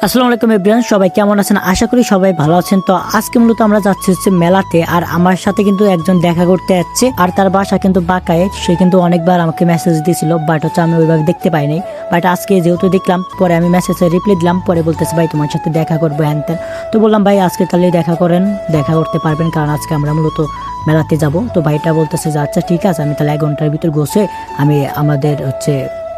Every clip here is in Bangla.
আসসালামু আলাইকুম এভরিওয়ান, সবাই কেমন আছেন? আশা করি সবাই ভালো আছেন। তো আজকে মূলত আমরা যাচ্ছি হচ্ছে মেলাতে, আর আমার সাথে কিন্তু একজন দেখা করতে যাচ্ছে, আর তার বাসা কিন্তু বাঁকায়। সে কিন্তু অনেকবার আমাকে মেসেজ দিয়েছিল, বাট হচ্ছে আমি ওইভাবে দেখতে পাইনি। বাট আজকে যেহেতু দেখলাম, পরে আমি মেসেজে রিপ্লাই দিলাম, পরে বলতেছে ভাই তোমার সাথে দেখা করবো হ্যান ত্যান। তো বললাম ভাই আজকে তাহলে দেখা করেন, দেখা করতে পারবেন, কারণ আজকে আমরা মূলত মেলাতে যাব। তো ভাইটা বলতেছে যে আচ্ছা ঠিক আছে, আমি তাহলে 1 ঘন্টার ভিতর গোছে আমি আমাদের হচ্ছে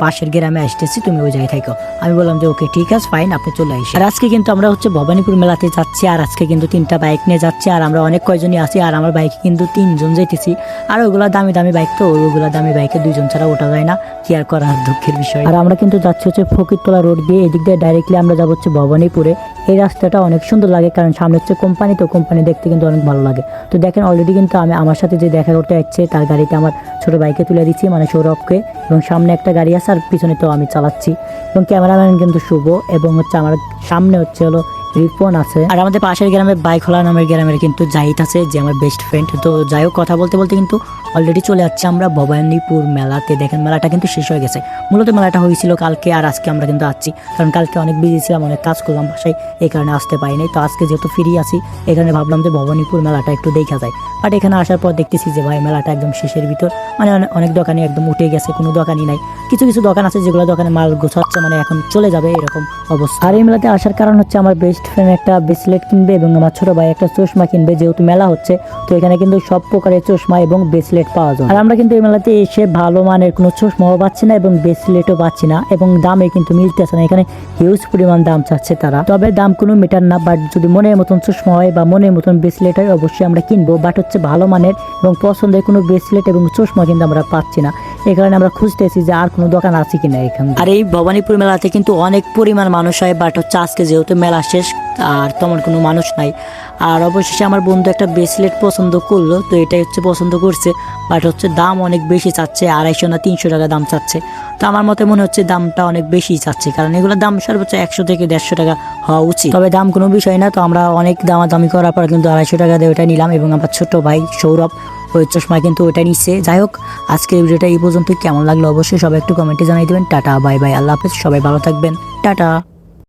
পাশের গ্রামে আসতেছি, তুমি ওই জায়গায় থাকো। আমি বললাম যে ওকে ঠিক আছে ফাইন, আপনি চলে আসি। আর আজকে কিন্তু আমরা হচ্ছে ভবানীপুর মেলাতে যাচ্ছি, আর আজকে কিন্তু 3টা বাইক নিয়ে যাচ্ছি, আর আমরা অনেক কয়জনই আছি, আর আমার বাইকে কিন্তু 3 জন যাইতেছি। আর ওইগুলা দামি দামি বাইক, তো ওইগুলা দামি বাইকে 2 জন ছাড়া ওঠা যায় না, কি আর করার, দুঃখের বিষয়। আর আমরা কিন্তু যাচ্ছি হচ্ছে ফকিরতলা রোড দিয়ে, এদিক দিয়ে ডাইরেক্টলি আমরা যাবো হচ্ছে ভবানীপুরে। এই রাস্তাটা অনেক সুন্দর লাগে, কারণ সামনে হচ্ছে কোম্পানি, তো কোম্পানি দেখতে কিন্তু অনেক ভালো লাগে। তো দেখেন অলরেডি কিন্তু আমি আমার সাথে যে দেখা করতে যাচ্ছে তার গাড়িতে আমার ছোট বাইকে তুলে দিচ্ছি, মানে সৌরভকে, এবং সামনে একটা গাড়ি আছে আর পিছনে তো আমি চালাচ্ছি, এবং ক্যামেরাম্যান কিন্তু শুভ, এবং হচ্ছে আমার সামনে হচ্ছে হলো রিপন আছে। আর আমাদের পাশের গ্রামে বাইখোলা নামের গ্রামের কিন্তু জাহিদ আছে, যে আমার বেস্ট ফ্রেন্ড। তো যাই হোক, কথা বলতে বলতে কিন্তু অলরেডি চলে যাচ্ছে আমরা ভবানীপুর মেলাতে। দেখেন মেলাটা কিন্তু শেষ হয়ে গেছে। মূলত মেলাটা হয়েছিল কালকে, আর আজকে আমরা কিন্তু আসছি, কারণ কালকে অনেক বিজি ছিলাম, অনেক কাজ করলাম বাসায়, এই কারণে আসতে পারিনি। তো আজকে যেহেতু ফ্রি আছি, এই কারণে ভাবলাম যে ভবানীপুর মেলাটা একটু দেখা যায়। বাট এখানে আসার পর দেখতেছি যে ভাই মেলাটা একদম শেষের ভিতর, মানে অনেক দোকানই একদম উঠে গেছে, কোনো দোকানই নাই। কিছু কিছু দোকান আছে যেগুলো দোকানে মাল গোছাচ্ছে, মানে এখন চলে যাবে এরকম অবস্থা। আর এই মেলাতে আসার কারণ হচ্ছে আমার বেস্ট ফ্রেন্ড একটা ব্রেসলেট কিনবে, এবং আমার ছোট ভাই একটা চশমা কিনবে। যেহেতু মেলা হচ্ছে, তো এখানে কিন্তু সব প্রকারের চশমা এবং ব্রেসলেট পাওয়া যায়। আর আমরা কিন্তু এই মেলাতে এসে ভালো মানের কোনো চশমাও পাচ্ছি না, এবং ব্রেসলেটও পাচ্ছি না, এবং দামে কিন্তু মিলতেছে না। এখানে হিউজ পরিমাণ দাম চাচ্ছে তারা, তবে দাম কোনো মিটার না। বাট যদি মনের মতন চশমা হয় বা মনের মতন ব্রেসলেট হয়, অবশ্যই আমরা কিনবো। বাট হচ্ছে ভালো মানের এবং পছন্দের কোনো ব্রেসলেট এবং চশমা কিন্তু আমরা পাচ্ছি না, এই কারণে আমরা খুঁজতেছি যে আর কোনো দোকান আছে কিনা এখানে। আর এই ভবানীপুর মেলাতে কিন্তু অনেক পরিমাণ মানুষ হয়, বাট হচ্ছে আজকে যেহেতু মেলা শেষ, আর তেমন কোনো মানুষ নাই। আর অবশেষে আমার বন্ধু একটা ব্রেসলেট পছন্দ করলো, তো এটাই হচ্ছে পছন্দ করছে, বাট হচ্ছে দাম অনেক বেশি চাচ্ছে, 250 না 300 টাকা দাম চাচ্ছে। তো আমার মতে মনে হচ্ছে দামটা অনেক বেশি চাচ্ছে, কারণ এগুলোর দাম সর্বোচ্চ 100 থেকে 150 টাকা হওয়া উচিত। তবে দাম কোনো বিষয় না। তো আমরা অনেক দামাদামি করার পর কিন্তু 250 টাকা দিয়ে ওটা নিলাম, এবং আমার ছোট ভাই সৌরভ ওই চশমা কিন্তু ওটা নিচ্ছে। যাই হোক, আজকের ভিডিওটা এই পর্যন্ত। কেমন লাগলো অবশ্যই সবাই একটু কমেন্টে জানাই দেবেন। টাটা, বাই বাই, আল্লাহ হাফেজ, সবাই ভালো থাকবেন, টাটা।